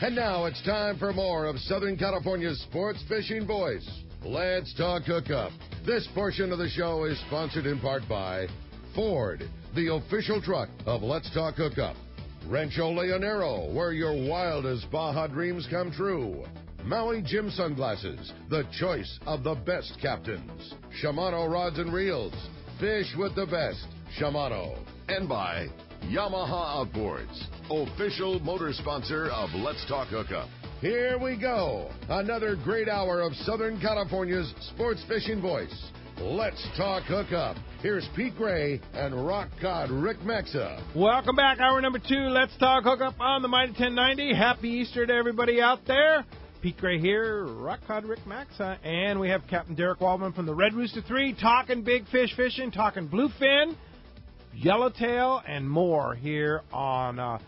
And now it's time for more of Southern California's sports fishing voice. Let's talk hookup. This portion of the show is sponsored in part by Ford, the official truck of Let's Talk Hookup. Rancho Leonero, where your wildest Baja dreams come true. Maui Jim Sunglasses, the choice of the best captains. Shimano Rods and Reels, fish with the best. Shimano. And by Yamaha Outboards, official motor sponsor of Let's Talk Hookup. Here we go. Another great hour of Southern California's sports fishing voice. Let's Talk Hookup. Here's Pete Gray and Rock Cod Rick Maxa. Welcome back. Hour number 2. Let's Talk Hookup on the Mighty 1090. Happy Easter to everybody out there. Pete Gray here, Rock Cod Rick Maxa, and we have Captain Derek Waldman from the Red Rooster 3 talking big fish fishing, talking bluefin, yellowtail, and more here on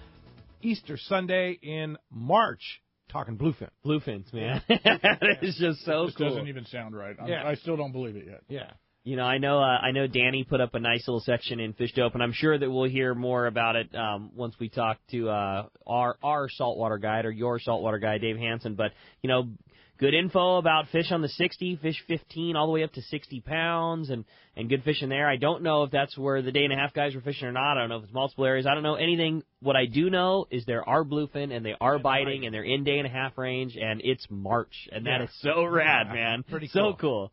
Easter Sunday in March. Talking bluefin. Bluefins, man. That is just so This cool. doesn't even sound right. Yeah. I still don't believe it yet. Yeah. You know, I know Danny put up a nice little section in Fish Dope, and I'm sure that we'll hear more about it once we talk to our saltwater guide or your saltwater guide, Dave Hansen. But, you know, good info about fish on the 60, fish 15, all the way up to 60 pounds, and good fish in there. I don't know if that's where the day-and-a-half guys were fishing or not. I don't know if it's multiple areas. I don't know anything. What I do know is there are bluefin, and they are biting, and they're in day-and-a-half range, and it's March, and that is so rad, man. Pretty so cool.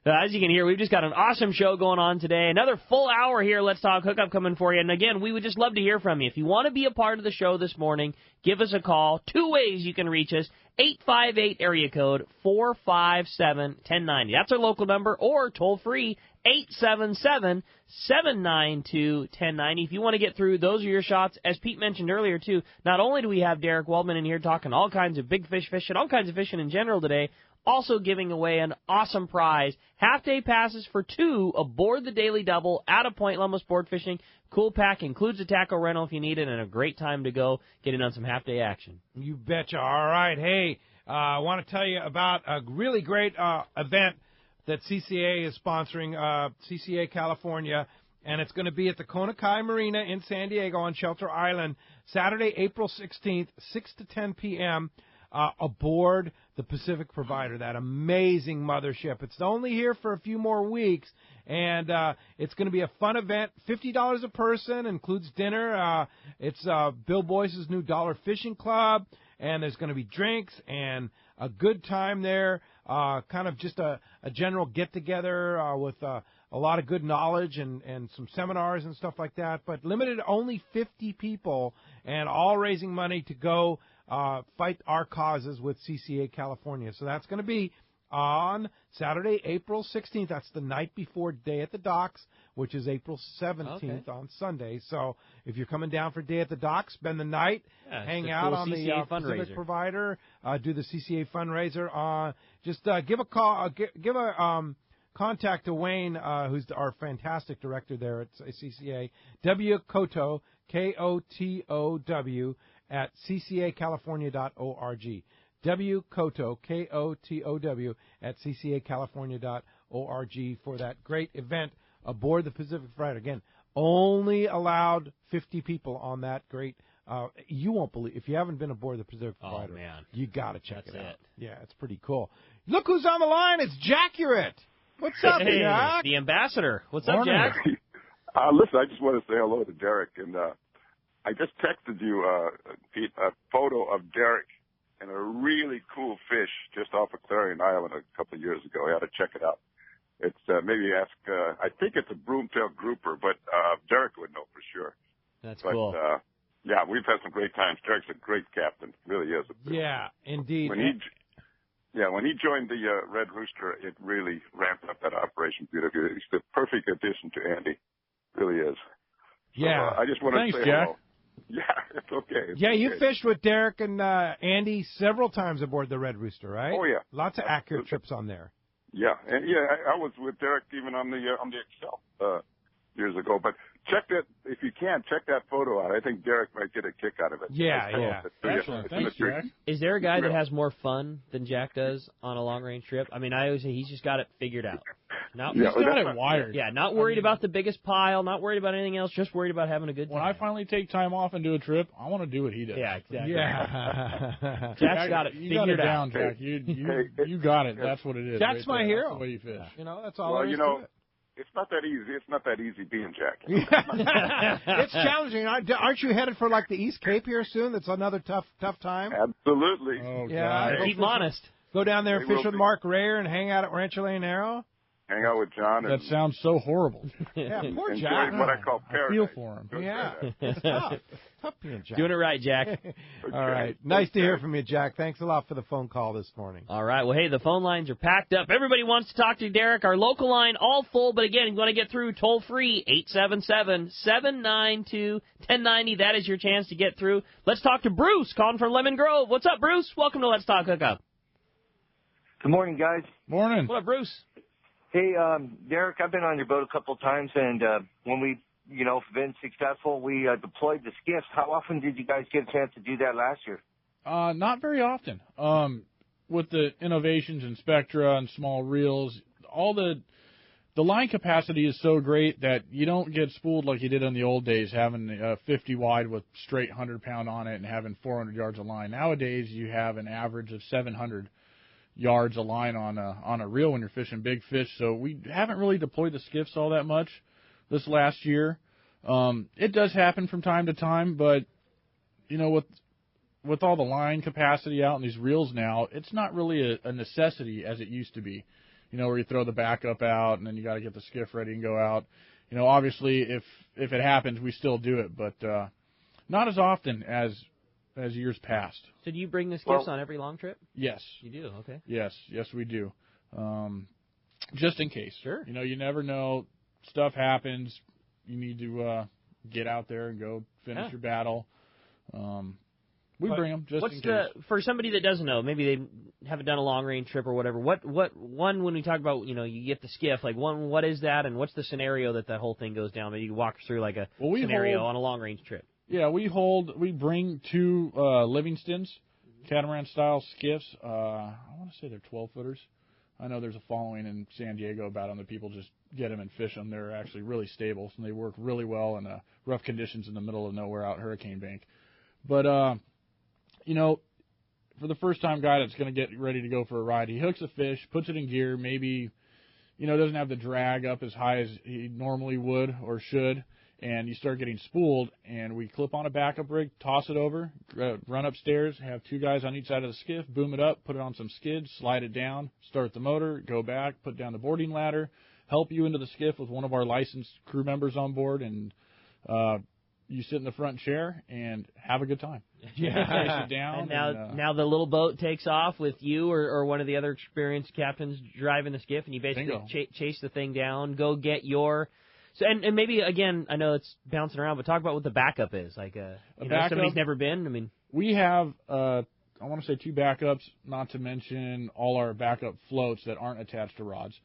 As you can hear, we've just got an awesome show going on today. Another full hour here, Let's Talk Hookup coming for you. And again, we would just love to hear from you. If you want to be a part of the show this morning, give us a call. 2 ways you can reach us. 858 area code 457-1090. That's our local number, or toll free 877-792-1090. If you want to get through, those are your shots. As Pete mentioned earlier, too, not only do we have Derek Waldman in here talking all kinds of big fish fishing, all kinds of fishing in general today, also giving away an awesome prize, half-day passes for 2 aboard the Daily Double out of Point Loma Sport Fishing. Cool pack, includes a tackle rental if you need it, and a great time to go get in on some half-day action. You betcha. All right. Hey, I want to tell you about a really great event that CCA is sponsoring, CCA California, and it's going to be at the Kona Kai Marina in San Diego on Shelter Island, Saturday, April 16th, 6 to 10 p.m., aboard the Pacific Provider, that amazing mothership. It's only here for a few more weeks, and it's going to be a fun event. $50 a person, includes dinner. It's Bill Boyce's new Dollar Fishing Club, and there's going to be drinks and a good time there, kind of just a general get-together with a lot of good knowledge and some seminars and stuff like that, but limited only 50 people, and all raising money to go fight our causes with CCA California. So that's going to be on Saturday, April 16th. That's the night before Day at the Docks, which is April 17th on Sunday. So if you're coming down for Day at the Docks, spend the night, hang out on the Pacific Provider, do the CCA fundraiser. Just give a call, give a contact to Wayne, who's our fantastic director there at CCA, W. Kotow, Kotow, at ccacalifornia.org. W. Kotow, Kotow, at ccacalifornia.org for that great event aboard the Pacific Provider. Again, only allowed 50 people on that great. You won't believe, if you haven't been aboard the Pacific Provider, man, you got to check it out. It. Yeah, it's pretty cool. Look who's on the line. It's Jackurate. What's up, Jack? The ambassador. What's up, Jack? Listen, I just want to say hello to Derek, and I just texted you, Pete, a photo of Derek and a really cool fish just off of Clarion Island a couple of years ago. I ought to check it out. It's maybe ask. I think it's a broomtail grouper, but Derek would know for sure. That's cool. Yeah, we've had some great times. Derek's a great captain, really is. Yeah, indeed. When he joined the Red Rooster, it really ramped up that operation beautifully. He's the perfect addition to Andy, really is. Yeah, so, I just want to say Jack. hello. Yeah, it's okay. You fished with Derek and Andy several times aboard the Red Rooster, right? Oh yeah, lots of accurate trips on there. Yeah, and I was with Derek even on the Excel years ago. But check that if you can. Check that photo out. I think Derek might get a kick out of it. Yeah. Excellent. Thanks, Jack. Is there a guy that has more fun than Jack does on a long range trip? I mean, I always say he's just got it figured out. Not, He's got it wired. Yeah, not worried about the biggest pile, not worried about anything else, just worried about having a good time. When I finally take time off and do a trip, I want to do what he does. Yeah, exactly. Yeah. Jack's got it You figured got it out. down, Jack. You got it. That's what it is. Jack's my hero. That's the way you fish. You know, that's all Well, there is you know, to it. it's not that easy. It's not that easy being Jack. It's challenging. Aren't you headed for like the East Cape here soon? That's another tough time. Absolutely. Oh, Yeah. God. Keep him honest. Go down there and They fish will with be. Mark Rayer and hang out at Rancho La Narrow. Hang out with John and That sounds so horrible. Yeah, poor enjoy Jack. what I call I paradise. feel for him. Enjoy Yeah, paradise. it's tough. Tough being Jack. Doing it right, Jack. All right. Nice to hear from you, Jack. Thanks a lot for the phone call this morning. All right. Well, hey, the phone lines are packed up. Everybody wants to talk to Derek. Our local line all full, but again, if you want to get through, toll free 877-792-1090. That is your chance to get through. Let's talk to Bruce, calling from Lemon Grove. What's up, Bruce? Welcome to Let's Talk Hookup. Good morning, guys. Morning. What up, Bruce? Hey, Derek, I've been on your boat a couple of times, and when we, been successful, we deployed the skiffs. How often did you guys get a chance to do that last year? Not very often. With the innovations in Spectra and small reels, all the line capacity is so great that you don't get spooled like you did in the old days, having 50 wide with straight 100-pound on it and having 400 yards of line. Nowadays, you have an average of 700 yards of line on a reel when you're fishing big fish. So we haven't really deployed the skiffs all that much this last year. It does happen from time to time, but with all the line capacity out in these reels now, it's not really a necessity as it used to be. Where you throw the backup out and then you got to get the skiff ready and go out. Obviously if it happens, we still do it, but not as often as years past. So do you bring the skiffs on every long trip? Yes. You do, okay. Yes, we do. Just in case. Sure. You never know. Stuff happens. You need to get out there and go finish your battle. We bring them just in case. For somebody that doesn't know, maybe they haven't done a long range trip or whatever. What when we talk about you get the skiff, like what is that and what's the scenario that whole thing goes down? Maybe you can walk us through like a scenario on a long range trip. Yeah, we bring two Livingstons, catamaran-style skiffs. I want to say they're 12-footers. I know there's a following in San Diego about them that people just get them and fish them. They're actually really stable, and they work really well in rough conditions in the middle of nowhere out Hurricane Bank. But, for the first-time guy that's going to get ready to go for a ride, he hooks a fish, puts it in gear, maybe, doesn't have the drag up as high as he normally would or should, and you start getting spooled, and we clip on a backup rig, toss it over, run upstairs, have two guys on each side of the skiff, boom it up, put it on some skids, slide it down, start the motor, go back, put down the boarding ladder, help you into the skiff with one of our licensed crew members on board, and you sit in the front chair and have a good time. Yeah. Sit down. And now the little boat takes off with you or one of the other experienced captains driving the skiff, and you basically chase the thing down, go get your... So and maybe again, I know it's bouncing around, but talk about what the backup is. Like somebody's never been. I mean, we have I want to say two backups, not to mention all our backup floats that aren't attached to rods.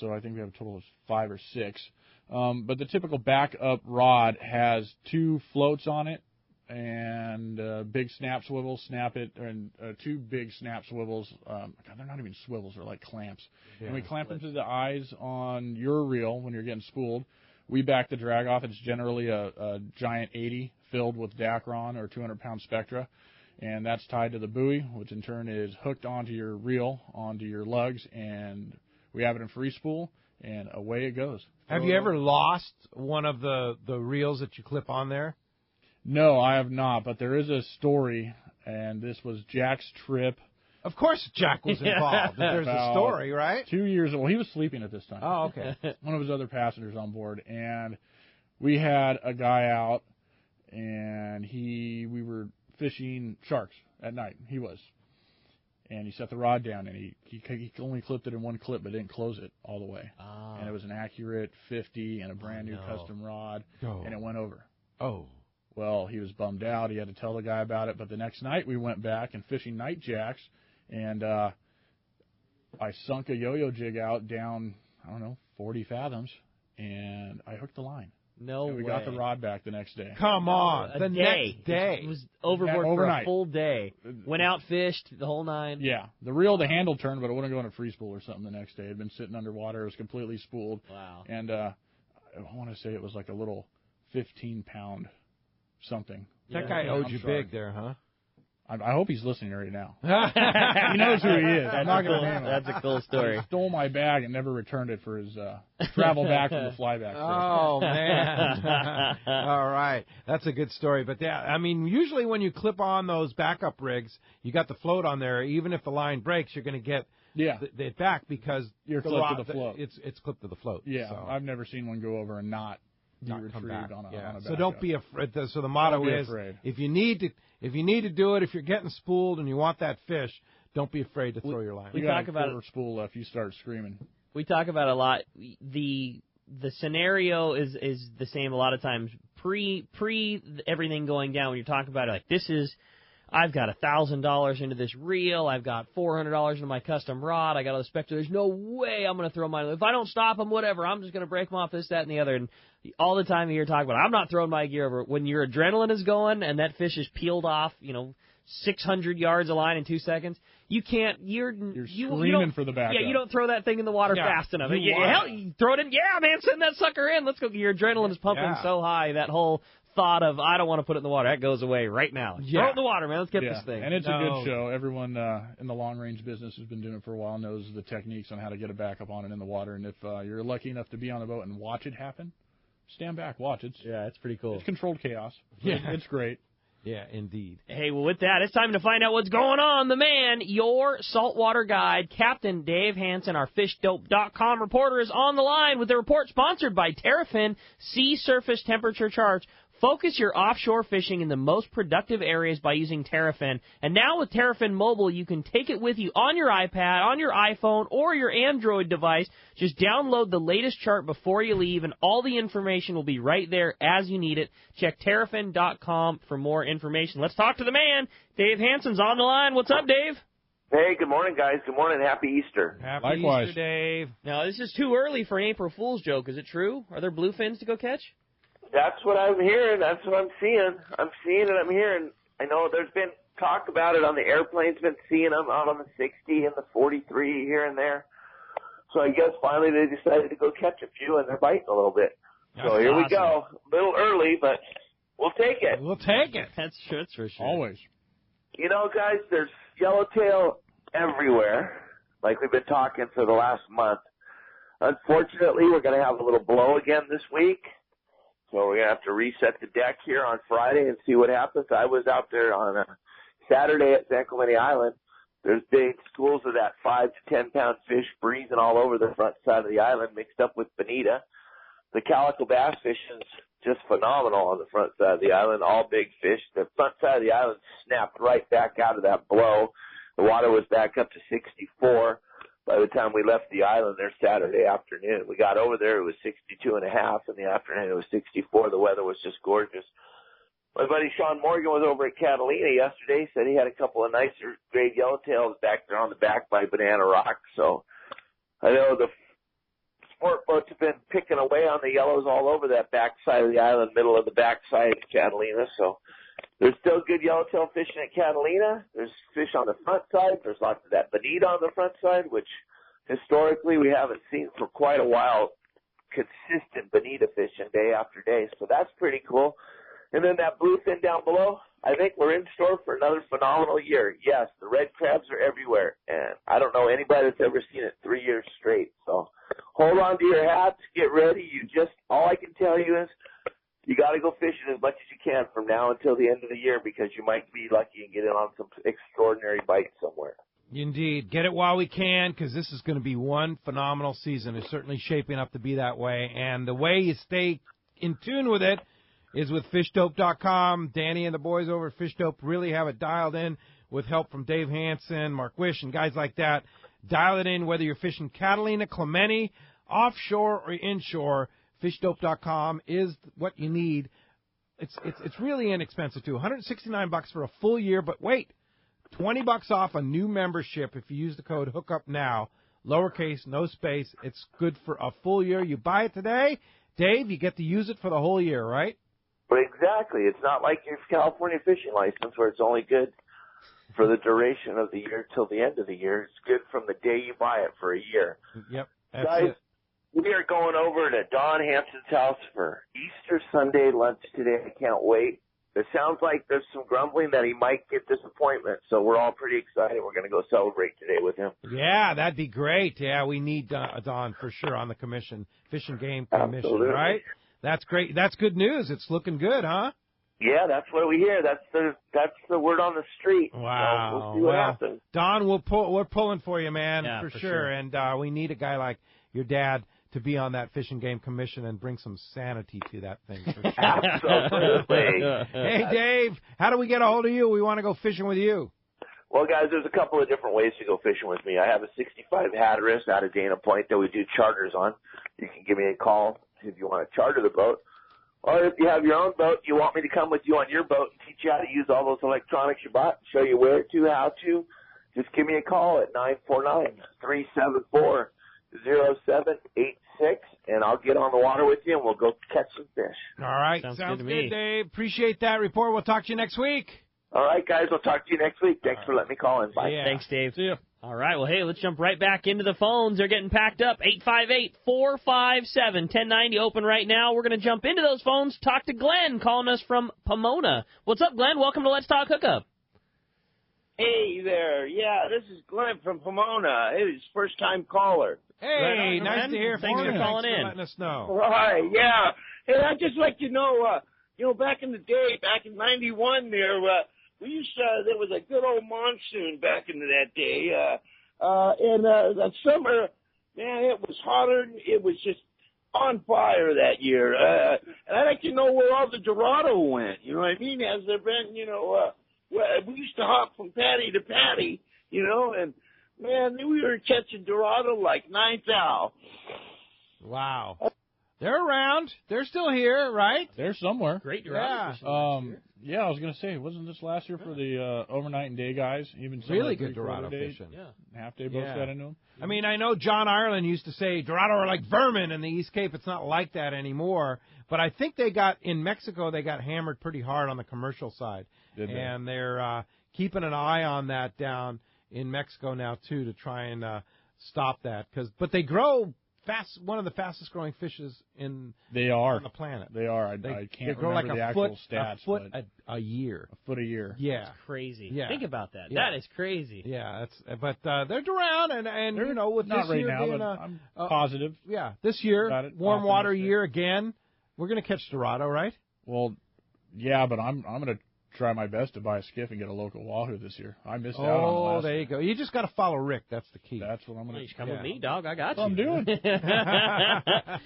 So I think we have a total of 5 or 6. But the typical backup rod has 2 floats on it and big snap swivels, and 2 big snap swivels. God, they're not even swivels; they're like clamps. Yeah, and we clamp them to the eyes on your reel when you're getting spooled. We back the drag off. It's generally a giant 80 filled with Dacron or 200-pound Spectra, and that's tied to the buoy, which in turn is hooked onto your reel, onto your lugs, and we have it in free spool, and away it goes. Have you ever lost one of the reels that you clip on there? No, I have not, but there is a story, and this was Jack's trip. Of course Jack was involved. There's a story, right? 2 years ago. Well, he was sleeping at this time. Oh, okay. One of his other passengers on board, and we had a guy out, and we were fishing sharks at night. He was. And he set the rod down, and he only clipped it in one clip, but didn't close it all the way. Oh. And it was an accurate 50 and a brand-new custom rod, and it went over. Oh. Well, he was bummed out. He had to tell the guy about it. But the next night we went back and fishing night jacks, and I sunk a yo-yo jig out down, 40 fathoms, and I hooked the line. No way. We got the rod back the next day. Come on. The next day. It was overboard for a full day. Went out, fished, the whole nine. Yeah. The handle turned, but it wouldn't go in a free spool or something the next day. It had been sitting underwater. It was completely spooled. Wow. And I want to say it was like a little 15-pound something. That guy owed you big there, huh? I hope he's listening right now. He knows who he is. I'm not going to name him. That's a cool story. He stole my bag and never returned it for his travel back from the flyback. Oh, man. All right. That's a good story. But, yeah, I mean, usually when you clip on those backup rigs, you got the float on there. Even if the line breaks, you're going to get it back because you're clipped to the float. It's clipped to the float. Yeah, so. I've never seen one go over and not come back. On a so backup. don't be afraid. So the motto is, if you need to do it, if you're getting spooled and you want that fish, don't be afraid to throw your line. We talk about a spool if you start screaming. We talk about it a lot. The scenario is the same a lot of times. Pre everything going down, when you're talking about it, like I've got $1,000 into this reel. I've got $400 into my custom rod. I got all the specter. There's no way I'm going to throw mine. If I don't stop them, whatever. I'm just going to break them off, this, that, and the other. And all the time you hear talk about, I'm not throwing my gear over. When your adrenaline is going and that fish is peeled off, 600 yards of line in 2 seconds, you can't. You're screaming for the backup. Yeah, you don't throw that thing in the water fast enough. You throw it in. Yeah, man, send that sucker in. Let's go. Your adrenaline is pumping so high. That whole thought of, I don't want to put it in the water, that goes away right now. Throw it in the water, man. Let's get this thing. And it's a good show. Everyone in the long-range business has been doing it for a while, knows the techniques on how to get a backup on it in the water. And if you're lucky enough to be on the boat and watch it happen, stand back, watch it. It's pretty cool. It's controlled chaos. Yeah. It's great. Yeah, indeed. Hey, well, with that, it's time to find out what's going on. The man, your saltwater guide, Captain Dave Hansen, our FishDope.com reporter, is on the line with the report sponsored by Terrafin Sea Surface Temperature Charts. Focus your offshore fishing in the most productive areas by using Terrafin. And now with Terrafin Mobile, you can take it with you on your iPad, on your iPhone, or your Android device. Just download the latest chart before you leave, and all the information will be right there as you need it. Check Terrafin.com for more information. Let's talk to the man. Dave Hansen's on the line. What's up, Dave? Hey, good morning, guys. Good morning. Happy Easter. Happy Easter, Dave. Now, this is too early for an April Fool's joke. Is it true? Are there bluefins to go catch? That's what I'm hearing. That's what I'm seeing. I'm seeing and I'm hearing. I know there's been talk about it on the airplanes, been seeing them out on the 60 and the 43 here and there. So I guess finally they decided to go catch a few, and they're biting a little bit. So here we go. A little early, but we'll take it. We'll take it. That's for sure. Always. You know, guys, there's yellowtail everywhere, like we've been talking for the last month. Unfortunately, we're going to have a little blow again this week. So we're going to have to reset the deck here on Friday and see what happens. I was out there on a Saturday at San Clemente Island. There's big schools of that 5 to 10 pound fish breezing all over the front side of the island mixed up with bonita. The calico bass fishing's just phenomenal on the front side of the island, all big fish. The front side of the island snapped right back out of that blow. The water was back up to 64. By the time we left the island there Saturday afternoon, we got over there, it was 62.5. In the afternoon, it was 64. The weather was just gorgeous. My buddy Sean Morgan was over at Catalina yesterday. Said he had a couple of nicer grade yellowtails back there on the back by Banana Rock. So I know the sport boats have been picking away on the yellows all over that back side of the island, middle of the back side of Catalina. So there's still good yellowtail fishing at Catalina. There's fish on the front side. There's lots of that bonita on the front side, which historically we haven't seen for quite a while. Consistent bonita fishing day after day. So that's pretty cool. And then that bluefin down below, I think we're in store for another phenomenal year. Yes, the red crabs are everywhere, and I don't know anybody that's ever seen it 3 years straight. So hold on to your hats, get ready. All I can tell you is you got to go fishing as much as you can from now until the end of the year, because you might be lucky and get in on some extraordinary bites somewhere. Indeed. Get it while we can, because this is going to be one phenomenal season. It's certainly shaping up to be that way. And the way you stay in tune with it is with FishDope.com. Danny and the boys over at FishDope really have it dialed in with help from Dave Hansen, Mark Wish, and guys like that. Dial it in whether you're fishing Catalina, Clemente, offshore or inshore. FishDope.com is what you need. It's really inexpensive, too. $169 for a full year, but wait, $20 off a new membership if you use the code Hookup now. Lowercase, no space. It's good for a full year. You buy it today, Dave, you get to use it for the whole year, right? But exactly. It's not like your California fishing license where it's only good for the duration of the year till the end of the year. It's good from the day you buy it for a year. Yep. That's Guys, it. we are going over to Don Hanson's house for Easter Sunday lunch today. I can't wait. It sounds like there's some grumbling that he might get this appointment, so we're all pretty excited. We're going to go celebrate today with him. Yeah, that'd be great. Yeah, we need Don for sure on the commission, Fish and Game Commission, Absolutely. right? That's great. That's good news. It's looking good, huh? Yeah, that's what we hear. That's the word on the street. Wow. So we'll see what happens. Don, we're pulling for you, man, Yeah, for for sure. sure. And we need a guy like your dad to be on that Fish and Game Commission and bring some sanity to that thing. For sure. Absolutely. Hey, Dave, how do we get a hold of you? We want to go fishing with you. Well, guys, there's a couple of different ways to go fishing with me. I have a 65 Hatteras out of Dana Point that we do charters on. You can give me a call if you want to charter the boat. Or if you have your own boat, you want me to come with you on your boat and teach you how to use all those electronics you bought, show you where to, how to, just give me a call at 949-374-0786, and I'll get on the water with you, and we'll go catch some fish. All right. Sounds Sounds good to me. Dave. Appreciate that report. We'll talk to you next week. All right, guys, we'll talk to you next week. Thanks for letting me call in. Bye. Yeah. Thanks, Dave. See ya. All right, well, hey, let's jump right back into the phones. They're getting packed up. 858-457-1090 open right now. We're going to jump into those phones, talk to Glenn calling us from Pomona. What's up, Glenn? Welcome to Let's Talk Hookup. Hey there. Yeah, this is Glenn from Pomona. Hey, he's first-time caller. Hey, Right on, nice Glenn. to hear from Thanks you. for calling Thanks for in. letting us know. All right, yeah. Hey, I'd just like to know, back in the day, back in 91 there, there was a good old monsoon back in that day. And that summer, man, it was hotter. It was just on fire that year. And I'd like to know where all the Dorado went. You know what I mean? Has there been, we used to hop from patty to patty, and, man, we were catching Dorado like ninth owl. Wow. They're around. They're still here, right? They're somewhere. Great Yeah. Dorado fishing last year. Yeah, I was going to say, wasn't this last year for the overnight and day guys? Even some Really of the good Dorado day, fishing. Yeah. half-day boats Yeah. got into them. I mean, I know John Ireland used to say Dorado are like vermin in the East Cape. It's not like that anymore. But I think in Mexico, they got hammered pretty hard on the commercial side. Did they? And they're keeping an eye on that down in Mexico now, too, to try and stop that. But they grow fast, one of the fastest growing fishes on the planet. They are. I They can't grow remember like the a actual foot, stats. a foot but a year. a foot a year. Yeah. That's crazy. Yeah. Think about that. Yeah. That is crazy. Yeah, but they're around, and They're with not this right year now, being but a, I'm positive. yeah, this year Got it. warm water Optimistic. year again. We're gonna catch Dorado, right? Well, yeah, but I'm going to try my best to buy a skiff and get a local wahoo this year. I missed out on the last there you go. You just got to follow Rick. That's the key. That's what I'm Well, going you to should come Yeah. with me, dog. I got That's you. what I'm doing. I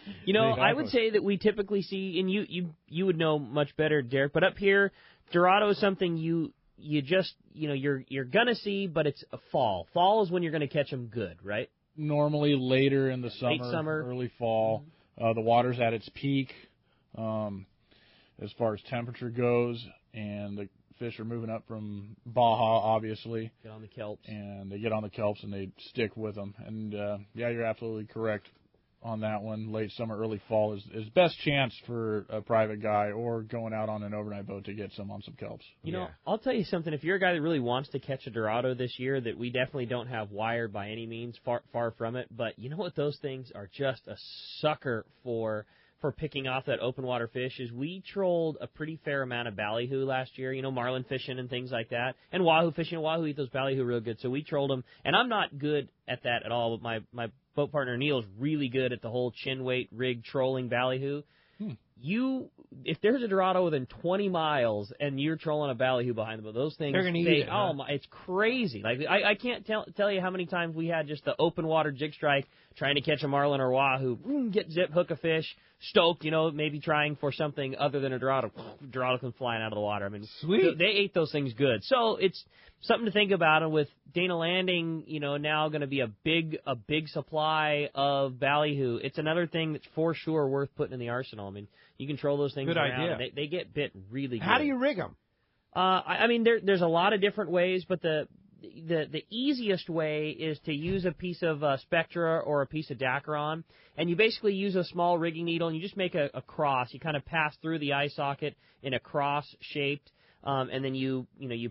would Exactly. say that we typically see, and you would know much better, Derek, but up here, Dorado is something you just, you're going to see, but it's a fall. Fall is when you're going to catch them good, right? Normally later in the Late summer. early fall. The water's at its peak as far as temperature goes, and the fish are moving up from Baja, obviously, Get on the kelps. and they get on the kelps and they stick with them. And, yeah, you're absolutely correct on that one. Late summer, early fall is best chance for a private guy or going out on an overnight boat to get some on some kelps. I'll tell you something. If you're a guy that really wants to catch a Dorado this year, that we definitely don't have wired by any means, far from it. But you know what? Those things are just a sucker for picking off that open water fish. Is we trolled a pretty fair amount of ballyhoo last year. Marlin fishing and things like that, and wahoo fishing. Wahoo eat those ballyhoo real good. So we trolled them, and I'm not good at that at all. But my boat partner Neil's really good at the whole chin weight rig trolling ballyhoo. If there's a Dorado within 20 miles and you're trolling a ballyhoo behind them, those things, They're gonna eat it, huh? it's crazy. Like I can't tell you how many times we had just the open water jig strike trying to catch a marlin or wahoo, get zip, hook a fish, stoke, maybe trying for something other than a Dorado. Dorado comes flying out of the water. I mean, Sweet. They ate those things good. So it's something to think about. And with Dana Landing, now going to be a big supply of ballyhoo, it's another thing that's for sure worth putting in the arsenal. I mean, you control those things Good around. idea. They get bit really good. How do you rig them? I mean, there's a lot of different ways, but the easiest way is to use a piece of Spectra or a piece of Dacron, and you basically use a small rigging needle, and you just make a cross. You kind of pass through the eye socket in a cross shaped, and then you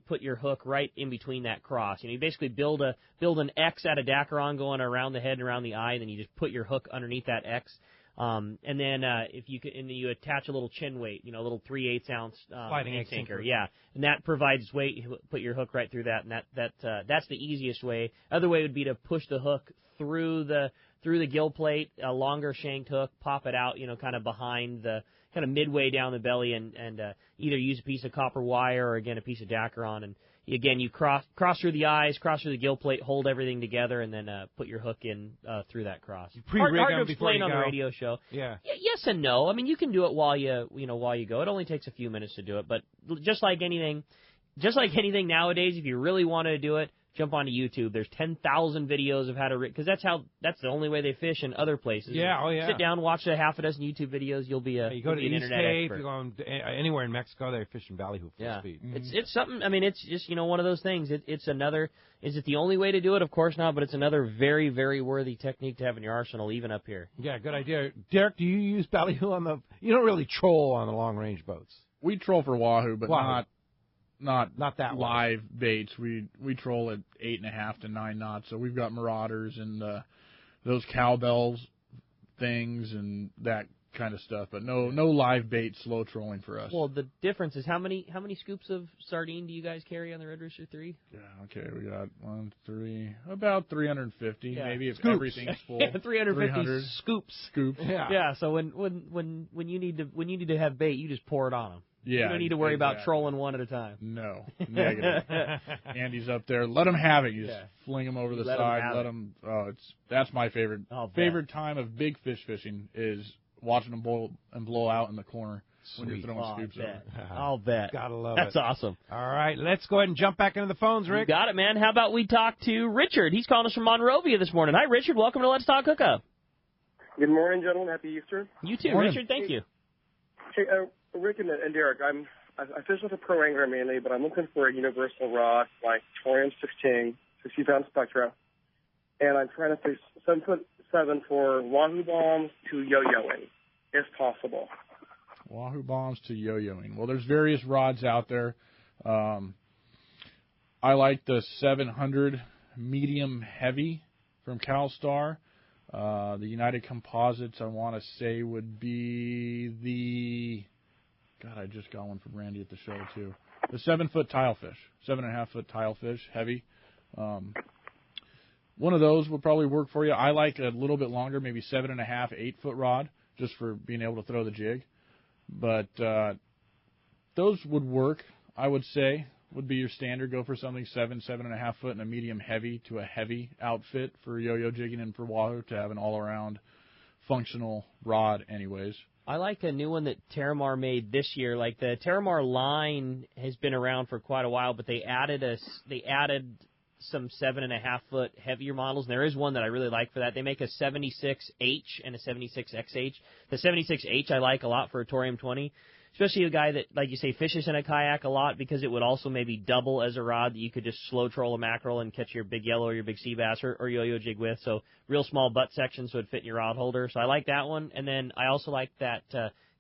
put your hook right in between that cross. You basically build an X out of Dacron going around the head and around the eye, and then you just put your hook underneath that X. And then if you could, and then you attach a little chin weight, a little 3/8 ounce sliding anchor, yeah, and that provides weight. You put your hook right through that, and that's the easiest way. Other way would be to push the hook through the gill plate, a longer shanked hook, pop it out, kind of behind the kind of midway down the belly, and either use a piece of copper wire or again a piece of Dacron, and again you cross through the eyes, cross through the gill plate, hold everything together, and then put your hook in through that cross. Hard to explain on the radio show. Yeah. Yes and no. I mean, you can do it while you go. It only takes a few minutes to do it, but just like anything nowadays, if you really wanted to do it, jump onto YouTube. There's 10,000 videos of how to rig, because that's the only way they fish in other places. Yeah, oh yeah. Sit down, watch a half a dozen YouTube videos. You'll be you go to an East internet Cape, expert. you go anywhere in Mexico, they're fishing ballyhoo full speed. It's something. I mean, it's just one of those things. It's another. Is it the only way to do it? Of course not. But it's another very, very worthy technique to have in your arsenal, even up here. Yeah, good idea. Derek, do you use ballyhoo on the? You don't really troll on the long range boats. We troll for wahoo, but not that live baits. We troll at 8.5 to 9 knots. So we've got marauders and those cowbells things and that kind of stuff. But no live bait slow trolling for us. Well, the difference is how many scoops of sardine do you guys carry on the Red Rooster 3? Yeah, okay, we got 1, 3, about 350 maybe if scoops. Everything's full. 350 scoops. Yeah. So when you need to have bait, you just pour it on them. Yeah, you don't need to worry about trolling one at a time. No, negative. Andy's up there. Let him have it. You just fling him over the side. Let him. That's my favorite. Favorite time of big fish fishing is watching them boil and blow out in the corner when you're throwing scoops over. I'll bet. Gotta love That's it. awesome. All right, let's go ahead and jump back into the phones, Rick. You got it, man. How about we talk to Richard? He's calling us from Monrovia this morning. Hi, Richard. Welcome to Let's Talk Hookup. Good morning, gentlemen. Happy Easter. You too, Morning. Richard. Thank you. Hey, Rick and Derek, I fish with a pro angler mainly, but I'm looking for a universal rod like Torium 16, 60-pound Spectra, and I'm trying to fish 7'7" for wahoo bombs to yo-yoing, if possible. Wahoo bombs to yo-yoing. Well, there's various rods out there. I like the 700 medium heavy from CalStar. The United Composites, I want to say, would be the... God, I just got one from Randy at the show, too. The 7-foot tilefish, 7.5-foot tilefish, heavy. One of those would probably work for you. I like a little bit longer, maybe 7.5, 8-foot rod, just for being able to throw the jig. But those would work, I would say, would be your standard. Go for something 7.5 foot and a medium heavy to a heavy outfit for yo-yo jigging and for wahoo to have an all-around functional rod anyways. I like a new one that Terramar made this year. Like the Terramar line has been around for quite a while, but they added some 7.5 foot heavier models, and there is one that I really like for that. They make a 76H and a 76XH. The 76H I like a lot for a Torium 20, especially a guy that, like you say, fishes in a kayak a lot, because it would also maybe double as a rod that you could just slow troll a mackerel and catch your big yellow or your big sea bass or yo-yo jig with. So real small butt section so it'd fit in your rod holder. So I like that one. And then I also like that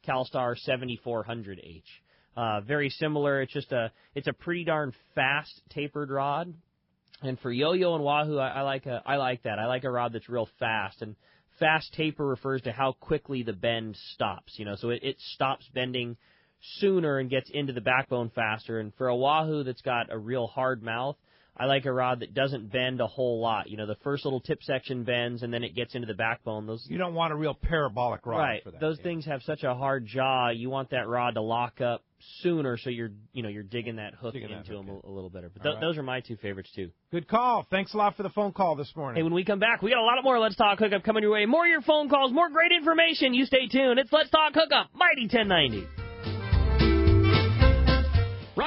CalStar 7400H. Very similar. It's a pretty darn fast tapered rod. And for yo-yo and wahoo, I like that. I like a rod that's real fast. And fast taper refers to how quickly the bend stops. So it stops bending sooner and gets into the backbone faster. And for a wahoo that's got a real hard mouth, I like a rod that doesn't bend a whole lot. The first little tip section bends, and then it gets into the backbone. You don't want a real parabolic rod right. for that. Those things have such a hard jaw. You want that rod to lock up sooner, so you're digging that hook into them a little better. But those are my two favorites too. Good call. Thanks a lot for the phone call this morning. Hey, when we come back, we got a lot more Let's Talk Hookup coming your way. More of your phone calls, more great information. You stay tuned. It's Let's Talk Hookup, Mighty 1090.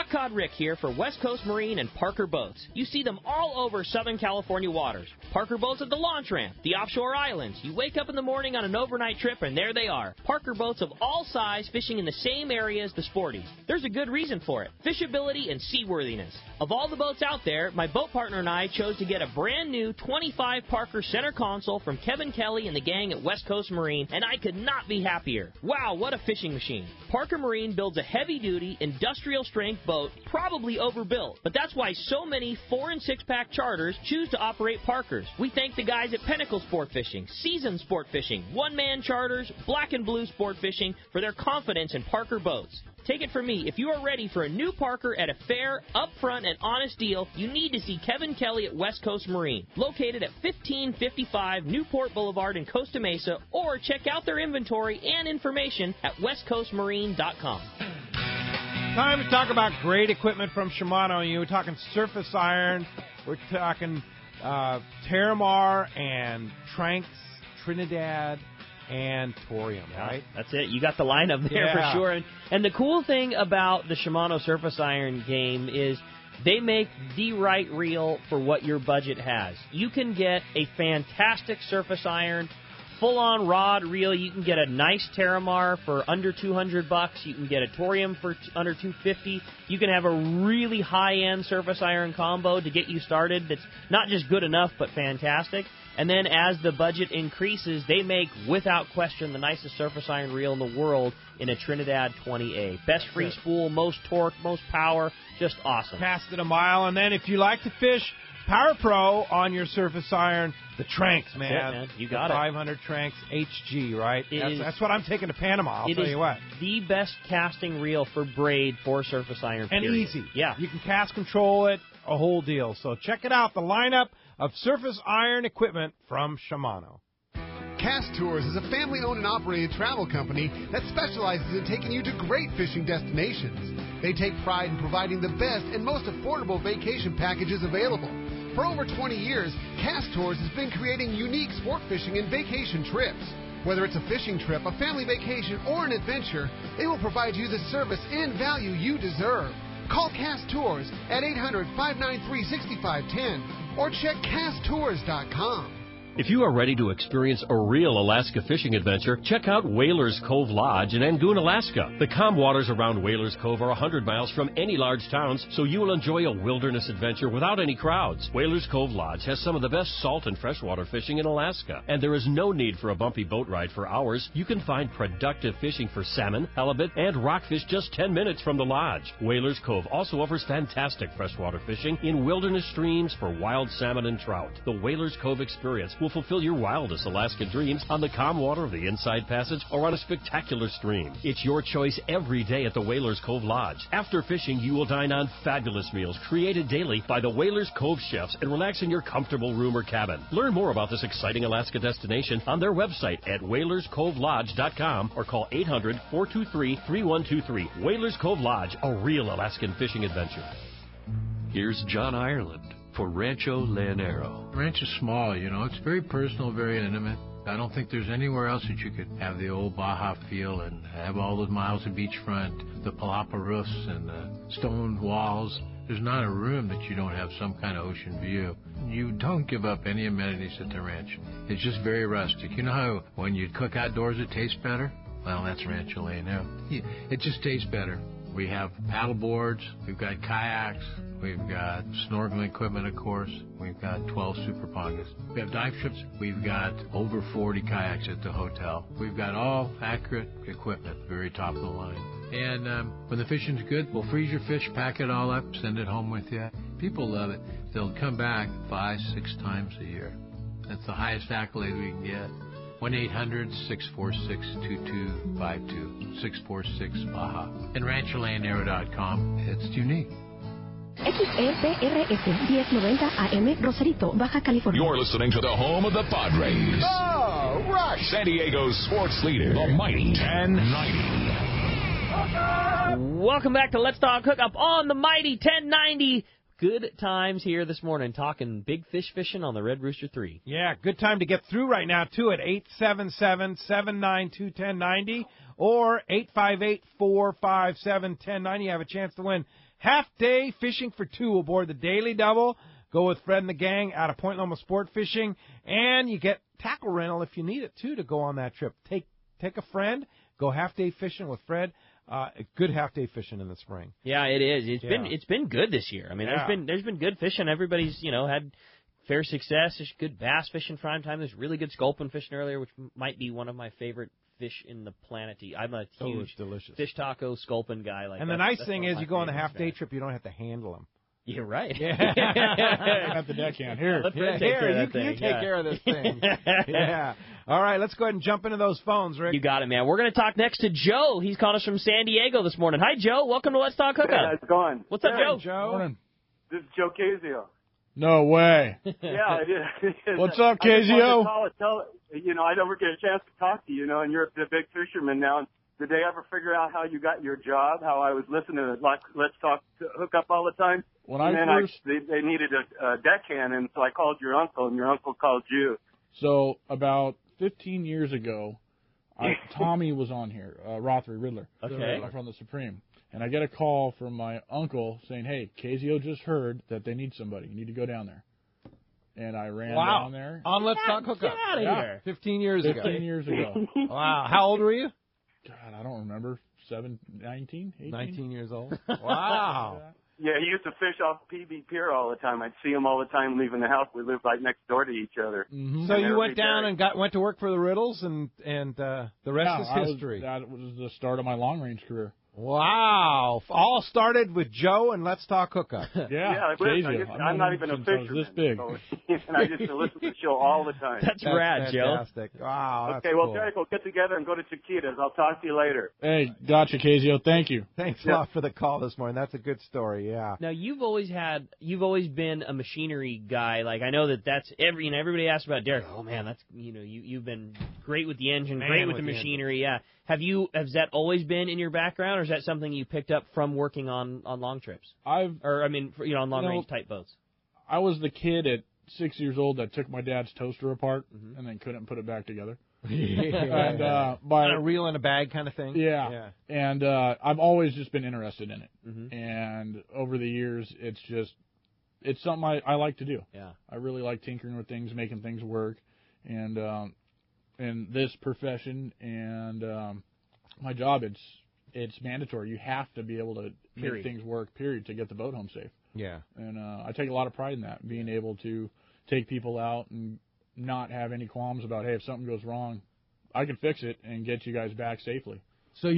Rock Cod Rick here for West Coast Marine and Parker Boats. You see them all over Southern California waters. Parker Boats at the launch ramp, the offshore islands. You wake up in the morning on an overnight trip and there they are. Parker Boats of all size fishing in the same area as the sporties. There's a good reason for it. Fishability and seaworthiness. Of all the boats out there, my boat partner and I chose to get a brand new 25 Parker center console from Kevin Kelly and the gang at West Coast Marine, and I could not be happier. Wow, what a fishing machine. Parker Marine builds a heavy-duty, industrial-strength boat, probably overbuilt, but that's why so many 4- and 6-pack charters choose to operate Parkers. We thank the guys at Pinnacle Sport Fishing, Season Sport Fishing, One-Man Charters, Black and Blue Sport Fishing for their confidence in Parker boats. Take it from me, if you are ready for a new Parker at a fair, upfront, and honest deal, you need to see Kevin Kelly at West Coast Marine, located at 1555 Newport Boulevard in Costa Mesa, or check out their inventory and information at westcoastmarine.com. Time to talk about great equipment from Shimano. We're talking surface iron, we're talking Terramar and Tranks, Trinidad, and Torium, right? That's it. You got the lineup there for sure. And the cool thing about the Shimano surface iron game is they make the right reel for what your budget has. You can get a fantastic surface iron, full-on rod reel. You can get a nice Terramar for under $200. You can get a Torium for under $250. You can have a really high-end surface iron combo to get you started that's not just good enough but fantastic. And then as the budget increases, they make, without question, the nicest surface iron reel in the world in a Trinidad 20A. Best free spool, most torque, most power, just awesome. Cast it a mile, and then if you like to fish Power Pro on your surface iron, the Tranks, man. That's it, man. You got the it. 500 Tranks HG, right? That's what I'm taking to Panama, I'll tell you what. The best casting reel for braid for surface iron, and period. easy. Yeah. You can cast control it, a whole deal. So check it out, the lineup of surface iron equipment from Shimano. Cast Tours is a family-owned and operated travel company that specializes in taking you to great fishing destinations. They take pride in providing the best and most affordable vacation packages available. For over 20 years, Cast Tours has been creating unique sport fishing and vacation trips. Whether it's a fishing trip, a family vacation, or an adventure, they will provide you the service and value you deserve. Call Cast Tours at 800-593-6510 or check casttours.com. If you are ready to experience a real Alaska fishing adventure, check out Whalers Cove Lodge in Angoon, Alaska. The calm waters around Whalers Cove are 100 miles from any large towns, so you will enjoy a wilderness adventure without any crowds. Whalers Cove Lodge has some of the best salt and freshwater fishing in Alaska, and there is no need for a bumpy boat ride for hours. You can find productive fishing for salmon, halibut, and rockfish just 10 minutes from the lodge. Whalers Cove also offers fantastic freshwater fishing in wilderness streams for wild salmon and trout. The Whalers Cove experience will fulfill your wildest Alaskan dreams on the calm water of the Inside Passage or on a spectacular stream. It's your choice every day at the Whalers Cove Lodge. After fishing, you will dine on fabulous meals created daily by the Whalers Cove chefs and relax in your comfortable room or cabin. Learn more about this exciting Alaska destination on their website at whalerscovelodge.com or call 800-423-3123. Whalers Cove Lodge, a real Alaskan fishing adventure. Here's John Ireland for Rancho Leonero. The ranch is small, it's very personal, very intimate. I don't think there's anywhere else that you could have the old Baja feel and have all those miles of beachfront, the palapa roofs and the stone walls. There's not a room that you don't have some kind of ocean view. You don't give up any amenities at the ranch. It's just very rustic. You know how when you cook outdoors it tastes better? Well, that's Rancho Leonero. It just tastes better. We have paddle boards, we've got kayaks, we've got snorkeling equipment, of course. We've got 12 super pongas. We have dive trips. We've got over 40 kayaks at the hotel. We've got all accurate equipment, very top of the line. And when the fishing's good, we'll freeze your fish, pack it all up, send it home with you. People love it. They'll come back 5-6 times a year. That's the highest accolade we can get. 1-800-646-2252, 646-BAJA. And RanchoLeonero.com. It's unique. XEPRS 1090 AM, Rosarito, Baja California. You're listening to the home of the Padres. Oh, Rush! San Diego's sports leader, the mighty 1090. Welcome back to Let's Talk Hookup on the mighty 1090. Good times here this morning talking big fish fishing on the Red Rooster 3. Yeah, good time to get through right now, too, at 877-792-1090 or 858-457-1090. You have a chance to win half-day fishing for two aboard the Daily Double. Go with Fred and the gang out of Point Loma Sport Fishing, and you get tackle rental if you need it, too, to go on that trip. Take a friend, go half-day fishing with Fred. Good half-day fishing in the spring. Yeah, it is. It's been good this year. I mean, there's been good fishing. Everybody's, had fair success. There's good bass fishing prime time. There's really good sculpin fishing earlier, which might be one of my favorite fish in the planet. I'm a huge fish taco sculpin guy. And the nice thing is, you go on the half-day trip, you don't have to handle them. You're right. Yeah. At the deckhand. Here. You take care of this thing. Yeah. All right, let's go ahead and jump into those phones, Rick. You got it, man. We're going to talk next to Joe. He's calling us from San Diego this morning. Hi, Joe. Welcome to Let's Talk Hookup. Hey, how's it going? What's up, Joe? Morning. This is Joe Casio. No way. Yeah, it is. What's up, I just wanted Casio? to call it, I never get a chance to talk to you, and you're the big fisherman now. Did they ever figure out how you got your job? How I was listening to Let's Talk Hookup all the time? They needed a deckhand, and so I called your uncle, and your uncle called you. So about 15 years ago, Tommy was on here, Rothery Riddler, from the Supreme. And I get a call from my uncle saying, hey, Casio just heard that they need somebody. You need to go down there. And I ran down there. On Let's Talk Hookup. Get out of here. 15 years ago. 15 years ago. Wow. How old were you? God, I don't remember. 19, 18? 19 years old. Wow. Yeah, he used to fish off PB Pier all the time. I'd see him all the time leaving the house. We lived right next door to each other. Mm-hmm. So you went down and went to work for the Riddles, and the rest is history. That was the start of my long-range career. Wow. All started with Joe and Let's Talk Hookup. Yeah, I'm not even a fisherman. This big. So, and I just listen to the show all the time. That's rad, fantastic. Joe. Wow. Okay, well, Derek, we'll get together and go to Chiquitas. I'll talk to you later. Hey, gotcha, Casio. Thank you. Thanks a lot for the call this morning. That's a good story, yeah. Now, you've always been a machinery guy. Like, I know that's everybody asks about Derek. Oh, man, that's, you've been great with the engine, great with the machinery, yeah. Has that always been in your background, or is that something you picked up from working on long trips? On long-range type boats? I was the kid at 6 years old that took my dad's toaster apart and then couldn't put it back together. And by a reel in a bag kind of thing? Yeah. And I've always just been interested in it. Mm-hmm. And over the years, it's something I like to do. Yeah. I really like tinkering with things, making things work. And in this profession and my job, it's mandatory. You have to be able to make things work, to get the boat home safe. Yeah. And I take a lot of pride in that, being able to take people out and not have any qualms about, hey, if something goes wrong, I can fix it and get you guys back safely. So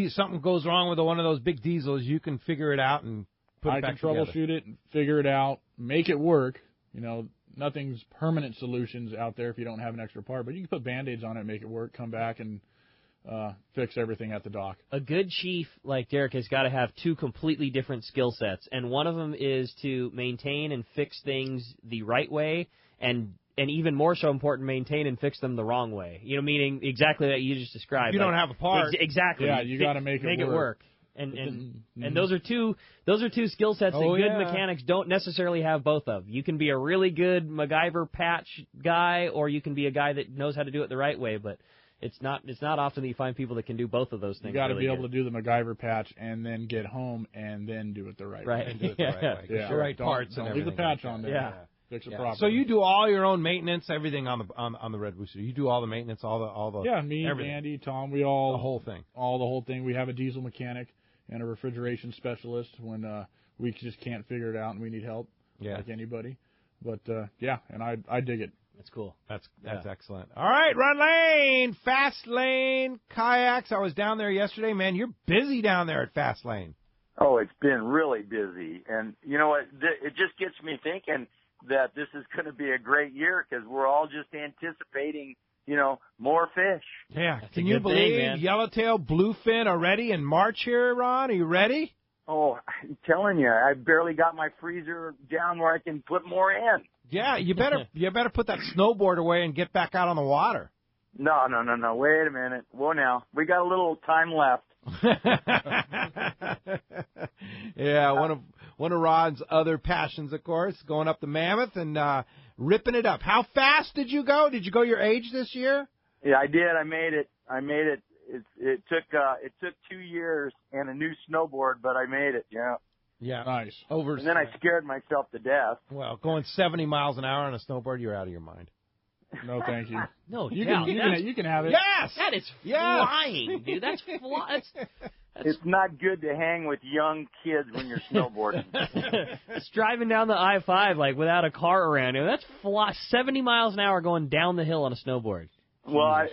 something goes wrong with one of those big diesels, you can figure it out and put it back together. I can troubleshoot it and figure it out, make it work. Nothing's permanent solutions out there if you don't have an extra part, but you can put Band-Aids on it, make it work, come back and fix everything at the dock. A good chief like Derek has got to have two completely different skill sets, and one of them is to maintain and fix things the right way, and even more so important, maintain and fix them the wrong way. Meaning exactly that you just described. You don't have a part. Exactly. Yeah, you got to make it work. And those are two skill sets that good mechanics don't necessarily have both of. You can be a really good MacGyver patch guy, or you can be a guy that knows how to do it the right way. But it's not often that you find people that can do both of those things. You got to really be able to do the MacGyver patch and then get home and then do it the right way. And do it the right way. Yeah. The right parts and everything. Leave the patch on there. Yeah. Fix it properly. So you do all your own maintenance, everything on the Red Rooster. You do all the maintenance, all the yeah. Me, everything. Andy, Tom, we all the whole thing. All the whole thing. We have a diesel mechanic and a refrigeration specialist when we just can't figure it out and we need help, like anybody. But and I dig it. That's cool. That's excellent. All right, Run Lane, Fastlane Kayaks. I was down there yesterday, man. You're busy down there at Fastlane. Oh, it's been really busy, and you know what? It just gets me thinking that this is going to be a great year because we're all just anticipating, more fish. Yeah. Can you believe Yellowtail, Bluefin already in March here, Ron? Are you ready? Oh, I'm telling you, I barely got my freezer down where I can put more in. Yeah, you better put that snowboard away and get back out on the water. No. Wait a minute. Well, now, we got a little time left. Yeah, one of Ron's other passions, of course, going up the Mammoth and ripping it up. How fast did you go? Did you go your age this year? Yeah, I did. I made it. It took 2 years and a new snowboard, but I made it. Yeah. Yeah. Nice. And then I scared myself to death. Well, going 70 miles an hour on a snowboard, you're out of your mind. No, thank you. No, you can have it. Yes, that is flying, dude. That's It's not good to hang with young kids when you're snowboarding. It's driving down the I-5 like without a car around you. That's 70 miles an hour going down the hill on a snowboard. Well,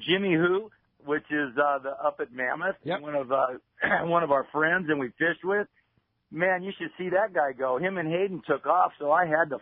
Jimmy Who, which is up at Mammoth, one of our friends, and we fished with. Man, you should see that guy go. Him and Hayden took off, so I had to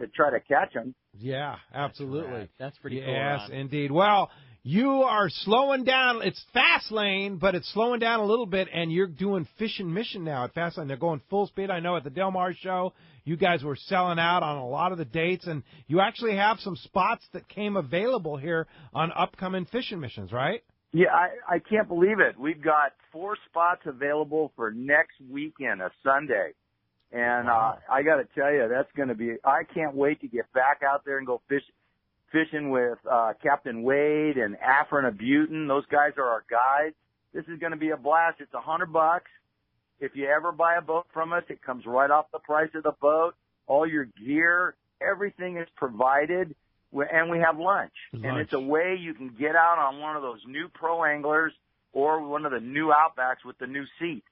try to catch him. Yeah, absolutely. That's pretty cool. Yes, Ron. indeed. Well, you are slowing down. It's Fastlane, but it's slowing down a little bit, and you're doing Fishing Mission now at Fastlane. They're going full speed. I know at the Del Mar show, you guys were selling out on a lot of the dates, and you actually have some spots that came available here on upcoming Fishing Missions, right? Yeah, I can't believe it. We've got 4 spots available for next weekend, a Sunday. And I got to tell you, that's going to be – I can't wait to get back out there and go fishing with Captain Wade and Afrin Abutin. Those guys are our guides. This is going to be a blast. It's $100. If you ever buy a boat from us, it comes right off the price of the boat. All your gear, everything is provided. And we have lunch. And it's a way you can get out on one of those new pro anglers or one of the new Outbacks with the new seat.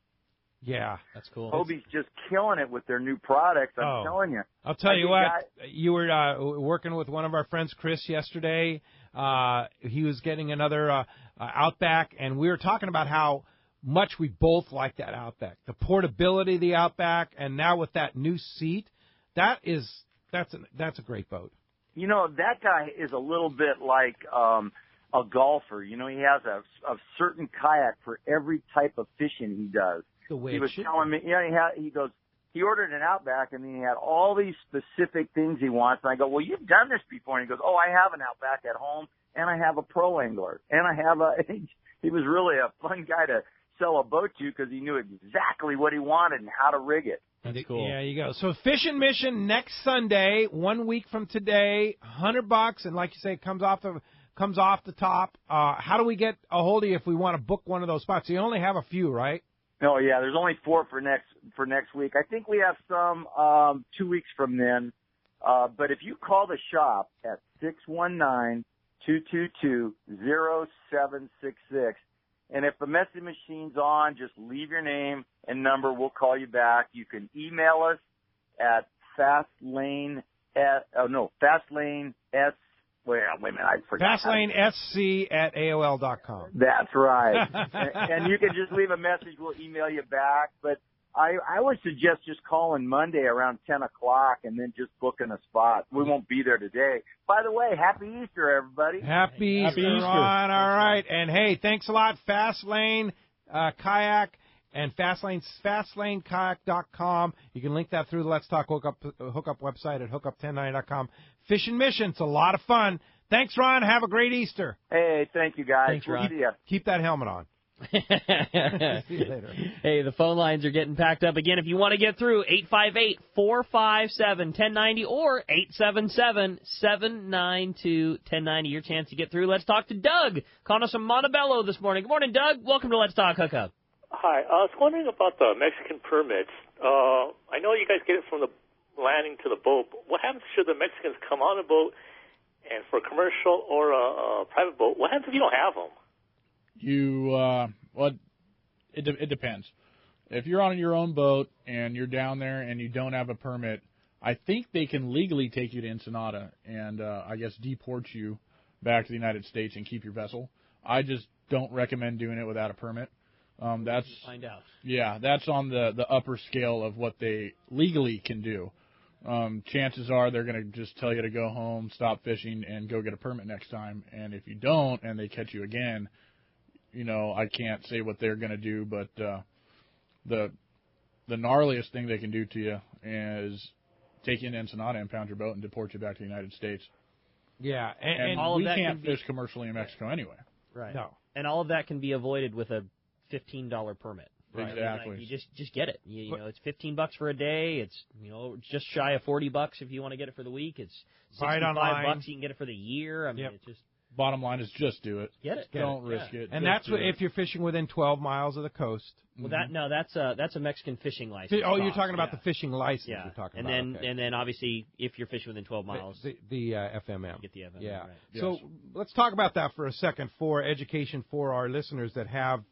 Yeah, that's cool. Hobie's just killing it with their new products. I'm telling you. I'll tell you what. You were working with one of our friends, Chris, yesterday. He was getting another Outback, and we were talking about how much we both like that Outback, the portability of the Outback, and now with that new seat, that's a great boat. You know, that guy is a little bit like a golfer. You know, he has a certain kayak for every type of fishing he does. The way he was telling me, he ordered an Outback, and then he had all these specific things he wants. And I go, well, you've done this before. And he goes, oh, I have an Outback at home, and I have a pro angler, and I have he was really a fun guy to sell a boat to because he knew exactly what he wanted and how to rig it. That's cool. Yeah, you go. So Fishing Mission next Sunday, 1 week from today, $100, and like you say, it comes off the top. How do we get a hold of you if we want to book one of those spots? You only have a few, right? Oh yeah, there's only 4 for next week. I think we have some 2 weeks from then. But if you call the shop at 619-222-0766. And if the message machine's on, just leave your name and number. We'll call you back. You can email us at Fastlane FastlaneSC@AOL.com. That's right. and you can just leave a message. We'll email you back. But I would suggest just calling Monday around 10 o'clock and then just booking a spot. We won't be there today. By the way, Happy Easter, everybody. Happy Easter, Ron. All right. And, hey, thanks a lot, Fastlane Kayak and FastlaneKayak.com. You can link that through the Let's Talk Hookup website at hookup1090.com. Fishing Mission. It's a lot of fun. Thanks, Ron. Have a great Easter. Hey, thank you, guys. Thanks, Ron. See ya. Keep that helmet on. See you later. Hey, the phone lines are getting packed up again. If you want to get through, 858-457-1090 or 877-792-1090. Your chance to get through. Let's talk to Doug, calling us from Montebello this morning. Good morning, Doug. Welcome to Let's Talk Hookup. Hi. I was wondering about the Mexican permits. I know you guys get it from the landing to the boat, but what happens should the Mexicans come on a boat and for a commercial or a private boat? What happens if you don't have them? It depends. If you're on your own boat and you're down there and you don't have a permit, I think they can legally take you to Ensenada and I guess deport you back to the United States and keep your vessel. I just don't recommend doing it without a permit. That's find out. Yeah, that's on the upper scale of what they legally can do. Chances are they're going to just tell you to go home, stop fishing, and go get a permit next time. And if you don't and they catch you again, you know, I can't say what they're going to do, but the gnarliest thing they can do to you is take you into Ensenada, impound your boat, and deport you back to the United States. Yeah, and all of we that can't fish commercially in Mexico anyway. Right. No. And all of that can be avoided with a $15 permit. Right? Exactly. Like you just get it. You know, it's $15 for a day. It's just shy of $40 if you want to get it for the week. It's $65 you can get it for the year. I mean, it's just bottom line is just do it. Get it. Don't risk it. And Just that's do what, it. if you're fishing within 12 miles of the coast. Well, that's a Mexican fishing license. Oh, you're cost, talking about the fishing license. Yeah. You're talking and about. then Okay. and then obviously if you're fishing within 12 miles, the FMM. You get the FMM. Yeah. Right. So let's talk about that for a second for education for our listeners that have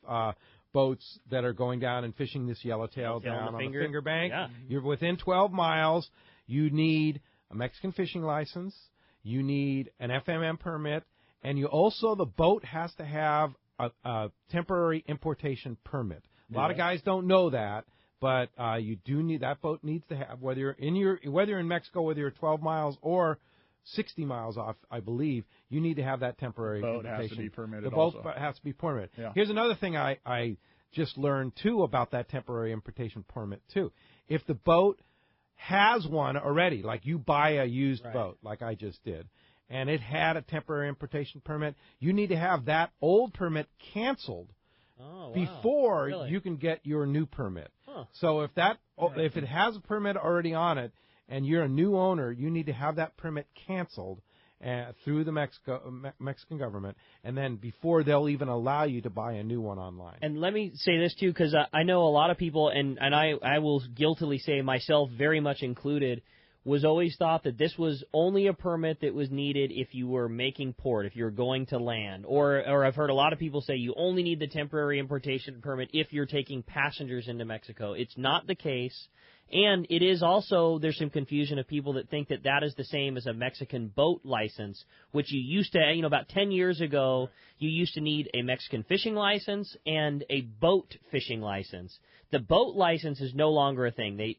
boats that are going down and fishing this yellowtail down on the finger bank. Yeah. You're within 12 miles. You need a Mexican fishing license. You need an FMM permit, and you also, the boat has to have a temporary importation permit. A lot of guys don't know that, but you do need, that boat needs to have, whether you're in Mexico, whether you're 12 miles or 60 miles off, I believe, you need to have that temporary boat importation. has to be permitted. The boat also. has to be permitted. Yeah. Here's another thing I just learned too about that temporary importation permit too. If the boat has one already, like you buy a used boat, like I just did, and it had a temporary importation permit, you need to have that old permit canceled before you can get your new permit. So if it has a permit already on it and you're a new owner, you need to have that permit canceled through the Mexican government, and then before they'll even allow you to buy a new one online. And let me say this, too, because I know a lot of people, and I will guiltily say myself very much included, was always thought that this was only a permit that was needed if you were making port, if you were going to land. Or I've heard a lot of people say you only need the temporary importation permit if you're taking passengers into Mexico. It's not the case. And it is also, there's some confusion of people that think that that is the same as a Mexican boat license, which you used to, about 10 years ago, you used to need a Mexican fishing license and a boat fishing license. The boat license is no longer a thing. They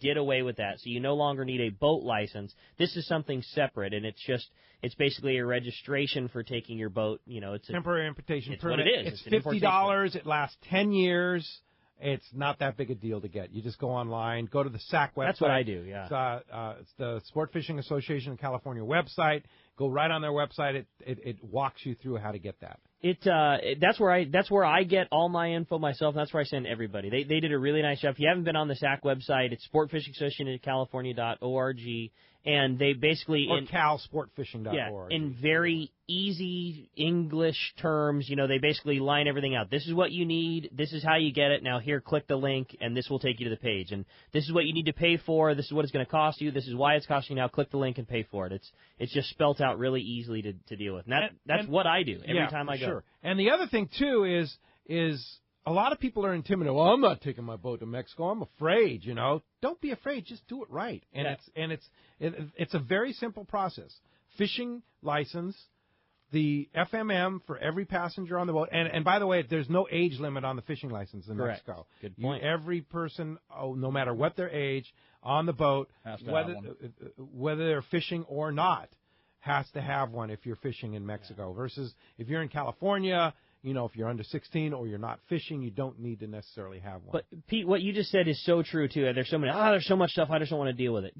did away with that, so you no longer need a boat license. This is something separate, and it's basically a registration for taking your boat. It's a temporary importation permit. What it is. It's $50. It lasts 10 years. It's not that big a deal to get. You just go online, go to the SAC website. That's what I do, yeah. It's the Sport Fishing Association of California website. Go right on their website. It walks you through how to get that. That's where I get all my info myself. That's where I send everybody. They did a really nice job. If you haven't been on the SAC website, it's sportfishingassociationofcalifornia.org. And they basically... Or calsportfishing.org. Yeah, in very easy English terms, they basically line everything out. This is what you need. This is how you get it. Now here, click the link, and this will take you to the page. And this is what you need to pay for. This is what it's going to cost you. This is why it's costing you. Now click the link and pay for it. It's just spelt out really easily to deal with. And that's what I do every time I go. Sure. And the other thing, too, is a lot of people are intimidated. Well, I'm not taking my boat to Mexico. I'm afraid, Don't be afraid. Just do it right. And it's a very simple process. Fishing license, the FMM for every passenger on the boat. And by the way, there's no age limit on the fishing license in Mexico. Good point. Every person, no matter what their age, on the boat, whether they're fishing or not, has to have one if you're fishing in Mexico. Versus if you're in California, if you're under 16 or you're not fishing, you don't need to necessarily have one. But, Pete, what you just said is so true, too. There's so much stuff, I just don't want to deal with it.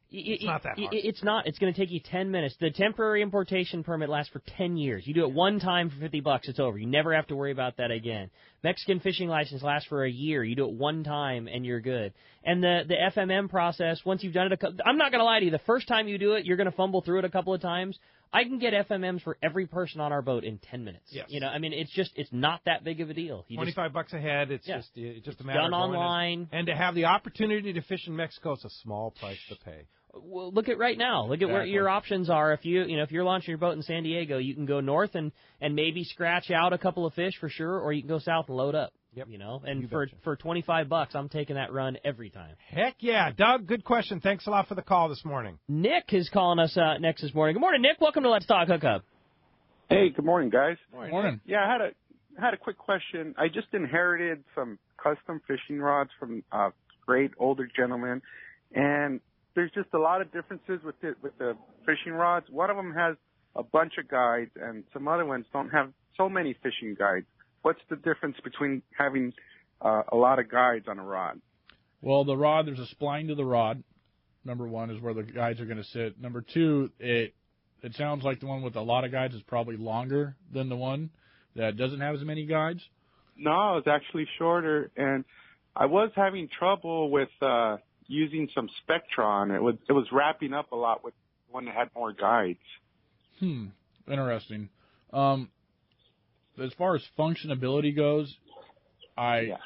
It's not that hard. It's not. It's going to take you 10 minutes. The temporary importation permit lasts for 10 years. You do it one time for $50, it's over. You never have to worry about that again. Mexican fishing license lasts for a year. You do it one time, and you're good. And the FMM process, once you've done it, I'm not going to lie to you. The first time you do it, you're going to fumble through it a couple of times. I can get FMMs for every person on our boat in 10 minutes. Yes. It's not that big of a deal. $25 a head. It's just a matter done of going online. And to have the opportunity to fish in Mexico, it's a small price to pay. Well, look at right now. Look at where your options are. If you're launching your boat in San Diego, you can go north and maybe scratch out a couple of fish for sure, or you can go south and load up. Yep. And for $25, I'm taking that run every time. Heck yeah, Doug. Good question. Thanks a lot for the call this morning. Nick is calling us next this morning. Good morning, Nick. Welcome to Let's Talk Hookup. Hey, good morning, guys. Morning. Yeah, I had a quick question. I just inherited some custom fishing rods from a great older gentleman, and there's just a lot of differences with the fishing rods. One of them has a bunch of guides, and some other ones don't have so many fishing guides. What's the difference between having a lot of guides on a rod? Well, the rod, there's a spline to the rod. Number one is where the guides are going to sit. Number two, it sounds like the one with a lot of guides is probably longer than the one that doesn't have as many guides. No, it's actually shorter, and I was having trouble with using some Spectron. It was wrapping up a lot with one that had more guides. interesting. As far as functionability goes, I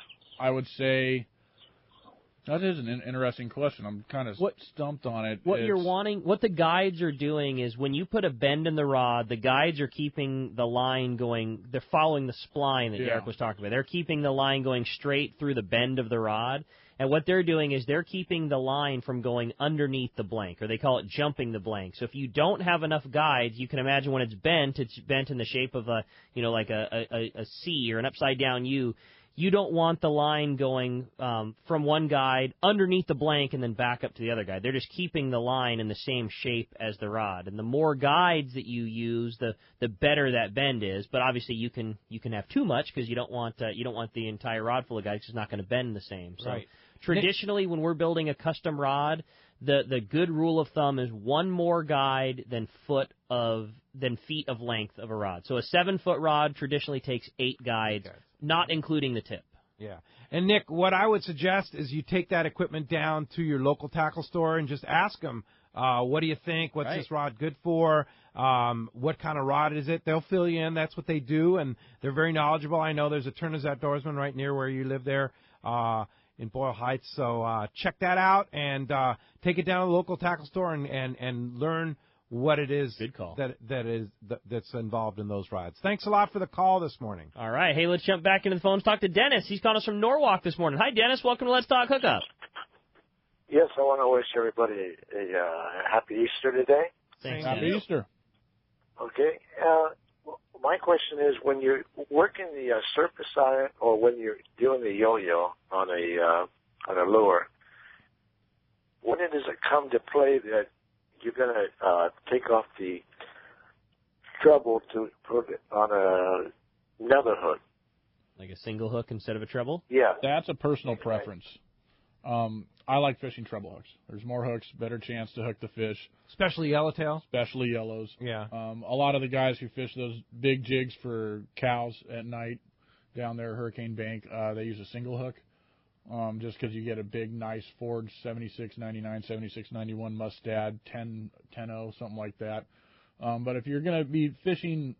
would say that is an interesting question. I'm kind of stumped on it. What the guides are doing is when you put a bend in the rod, the guides are keeping the line going. They're following the spline that Derek was talking about. They're keeping the line going straight through the bend of the rod. And what they're doing is they're keeping the line from going underneath the blank, or they call it jumping the blank. So if you don't have enough guides, you can imagine when it's bent in the shape of a C or an upside down U. You don't want the line going from one guide underneath the blank and then back up to the other guide. They're just keeping the line in the same shape as the rod. And the more guides that you use, the better that bend is. But obviously you can have too much because you don't want the entire rod full of guides. It's not going to bend the same. So right. Traditionally, when we're building a custom rod, the good rule of thumb is one more guide than feet of length of a rod. So a 7-foot rod traditionally takes 8 guides, not including the tip. Yeah. And, Nick, what I would suggest is you take that equipment down to your local tackle store and just ask them, what do you think? What's this rod good for? What kind of rod is it? They'll fill you in. That's what they do, and they're very knowledgeable. I know there's a Turner's Outdoorsman right near where you live there in Boyle Heights. So check that out and take it down to the local tackle store and learn what it is that's involved in those rods. Thanks a lot for the call this morning. All right. Hey, let's jump back into the phones. Talk to Dennis. He's calling us from Norwalk this morning. Hi, Dennis. Welcome to Let's Talk Hookup. Yes, I want to wish everybody a happy Easter today. Thanks. Happy Easter. Okay. My question is, when you're working the surface iron or when you're doing the yo-yo on a lure, when does it come to play that you're going to take off the treble to put it on another hook? Like a single hook instead of a treble? Yeah. That's a personal preference. I like fishing treble hooks. There's more hooks, better chance to hook the fish. Especially yellowtail? Especially yellows. Yeah. A lot of the guys who fish those big jigs for cows at night down there, Hurricane Bank, they use a single hook. Just because you get a big, nice Ford 7699, 7691 Mustad, 10-0, something like that. But if you're going to be fishing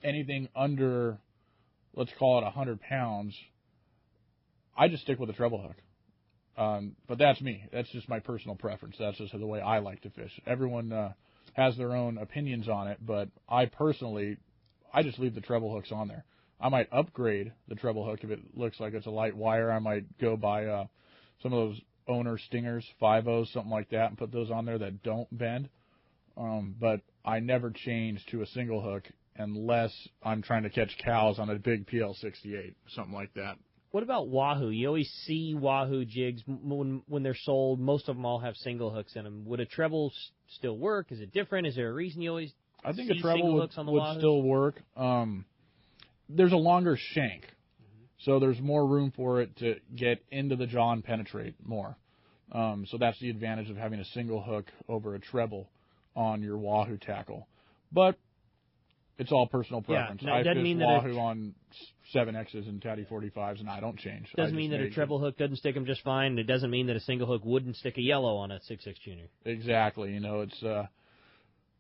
anything under, let's call it 100 pounds, I just stick with a treble hook. But that's me. That's just my personal preference. That's just the way I like to fish. Everyone has their own opinions on it, but I just leave the treble hooks on there. I might upgrade the treble hook if it looks like it's a light wire. I might go buy some of those owner stingers, 5.0s, something like that, and put those on there that don't bend. But I never change to a single hook unless I'm trying to catch cows on a big PL68, something like that. What about Wahoo? You always see Wahoo jigs when they're sold. Most of them all have single hooks in them. Would a treble still work? Is it different? Is there a reason you always I think see a treble single hooks on the would Wahoo? still work. There's a longer shank, so there's more room for it to get into the jaw and penetrate more. So that's the advantage of having a single hook over a treble on your Wahoo tackle. But it's all personal preference. Yeah, I fish Wahoo on on 7Xs and Caddy 45s, and I don't change. Doesn't mean that a treble hook doesn't stick them just fine, and it doesn't mean that a single hook wouldn't stick a yellow on a 6.6 Junior. Exactly.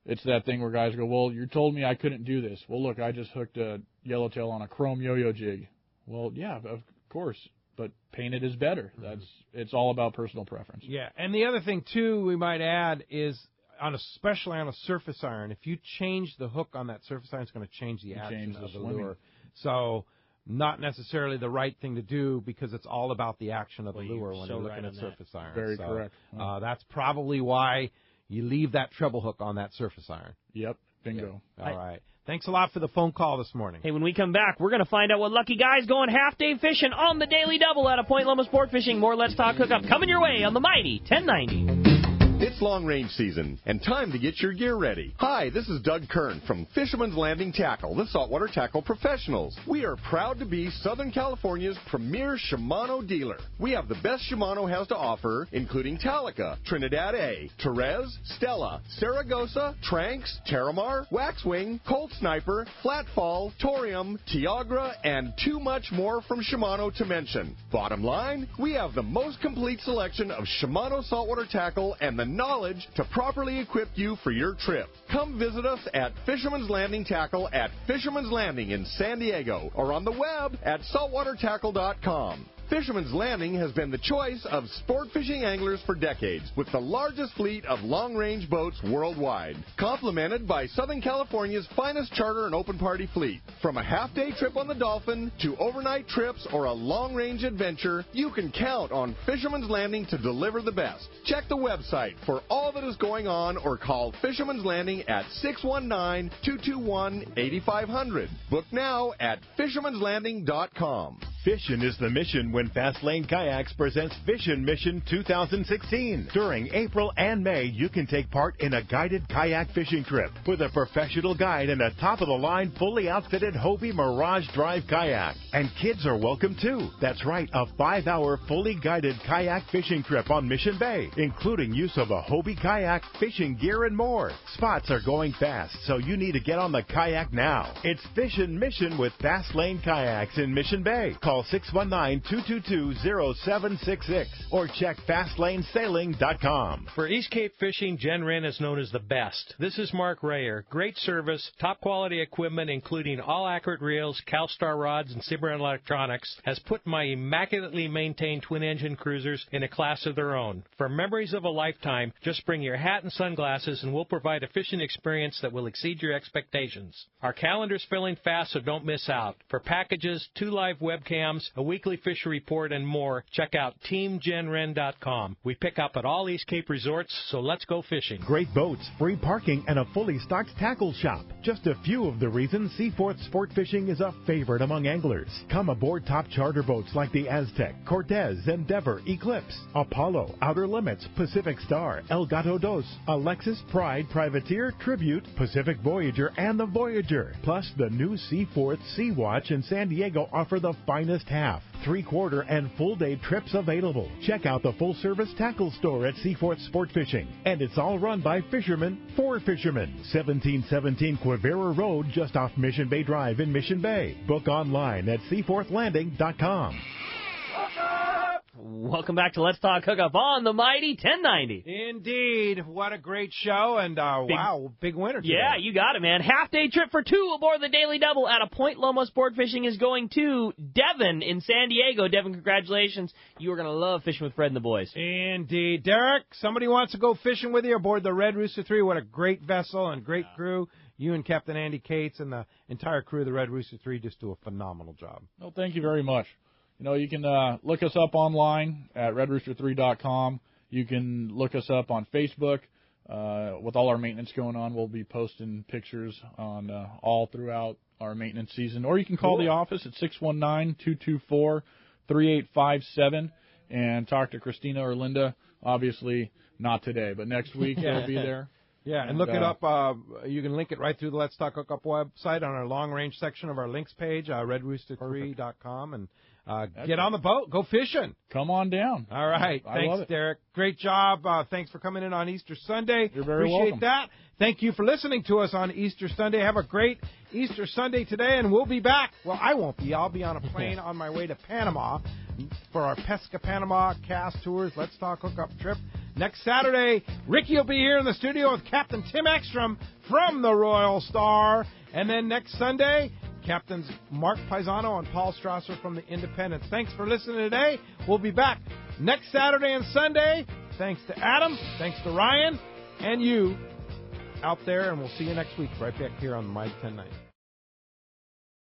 It's that thing where guys go, well, you told me I couldn't do this. Well, look, I just hooked a yellowtail on a chrome yo-yo jig. Well, yeah, of course, but painted is better. It's all about personal preference. Yeah, and the other thing, too, we might add is, especially on a surface iron, if you change the hook on that surface iron, it's going to change the action of the lure. So not necessarily the right thing to do because it's all about the action of the lure when you're looking at surface iron. Very correct. That's probably why you leave that treble hook on that surface iron. Yep, bingo. Yeah. All right. Thanks a lot for the phone call this morning. Hey, when we come back, we're going to find out what lucky guy's going half-day fishing on the Daily Double out of Point Loma Sport Fishing. More Let's Talk Hookup coming your way on the mighty 1090. It's long-range season, and time to get your gear ready. Hi, this is Doug Kern from Fisherman's Landing Tackle, the saltwater tackle professionals. We are proud to be Southern California's premier Shimano dealer. We have the best Shimano has to offer, including Talica, Trinidad A, Therese, Stella, Saragossa, Tranx, Terramar, Waxwing, Colt Sniper, Flatfall, Torium, Tiagra, and too much more from Shimano to mention. Bottom line, we have the most complete selection of Shimano saltwater tackle and the knowledge to properly equip you for your trip. Come visit us at Fisherman's Landing Tackle at Fisherman's Landing in San Diego or on the web at saltwatertackle.com. Fisherman's Landing has been the choice of sport fishing anglers for decades, with the largest fleet of long-range boats worldwide, complemented by Southern California's finest charter and open party fleet. From a half-day trip on the Dolphin to overnight trips or a long-range adventure, you can count on Fisherman's Landing to deliver the best. Check the website for all that is going on or call Fisherman's Landing at 619-221-8500. Book now at fishermanslanding.com. Fishin' is the mission when Fastlane Kayaks presents Fishin' Mission 2016. During April and May, you can take part in a guided kayak fishing trip with a professional guide and a top-of-the-line, fully outfitted Hobie Mirage Drive kayak. And kids are welcome, too. That's right, a 5-hour, fully guided kayak fishing trip on Mission Bay, including use of a Hobie kayak, fishing gear, and more. Spots are going fast, so you need to get on the kayak now. It's Fishin' Mission with Fastlane Kayaks in Mission Bay. Call 619-222-0766 or check FastlaneSailing.com. For East Cape Fishing, Jen Wren is known as the best. This is Mark Rayer. Great service, top quality equipment, including all accurate reels, CalStar rods, and Cimarron electronics, has put my immaculately maintained twin-engine cruisers in a class of their own. For memories of a lifetime, just bring your hat and sunglasses, and we'll provide a fishing experience that will exceed your expectations. Our calendar's filling fast, so don't miss out. For packages, 2 live webcams, a weekly fishery report, and more, check out TeamJenRen.com. We pick up at all East Cape resorts, so let's go fishing. Great boats, free parking, and a fully stocked tackle shop. Just a few of the reasons Seaforth Sport Fishing is a favorite among anglers. Come aboard top charter boats like the Aztec, Cortez, Endeavor, Eclipse, Apollo, Outer Limits, Pacific Star, El Gato Dos, Alexis, Pride, Privateer, Tribute, Pacific Voyager, and the Voyager. Plus, the new Seaforth Sea Watch in San Diego offer the finest half, 3/4, and full-day trips available. Check out the full-service tackle store at Seaforth Sport Fishing. And it's all run by fishermen for fishermen. 1717 Quivira Road, just off Mission Bay Drive in Mission Bay. Book online at seaforthlanding.com. Welcome back to Let's Talk Hookup on the Mighty 1090. Indeed. What a great show, and wow, big winner today. Yeah, you got it, man. Half-day trip for 2 aboard the Daily Double out of Point Loma Sport Fishing is going to Devin in San Diego. Devin, congratulations. You are going to love fishing with Fred and the boys. Indeed. Derek, somebody wants to go fishing with you aboard the Red Rooster 3. What a great vessel and great crew. You and Captain Andy Cates and the entire crew of the Red Rooster 3 just do a phenomenal job. Well, thank you very much. You know, you can look us up online at redrooster3.com. You can look us up on Facebook. With all our maintenance going on, we'll be posting pictures on all throughout our maintenance season. Or you can call the office at 619-224-3857 and talk to Christina or Linda. Obviously, not today, but next week they'll be there. Yeah, and look it up. You can link it right through the Let's Talk Hookup website on our long-range section of our links page, redrooster3.com, and get on the boat. Go fishing. Come on down. All right. Thanks, Derek. Great job. Thanks for coming in on Easter Sunday. You're very Appreciate welcome. that. Thank you for listening to us on Easter Sunday. Have a great Easter Sunday today, and we'll be back. Well, I won't be. I'll be on a plane on my way to Panama for our Pesca Panama Cast Tours Let's Talk Hookup trip. Next Saturday, Ricky will be here in the studio with Captain Tim Ekstrom from the Royal Star. And then next Sunday, Captains Mark Paisano and Paul Strasser from the Independents. Thanks for listening today. We'll be back next Saturday and Sunday. Thanks to Adam, thanks to Ryan, and you out there. And we'll see you next week right back here on the Mighty 1090.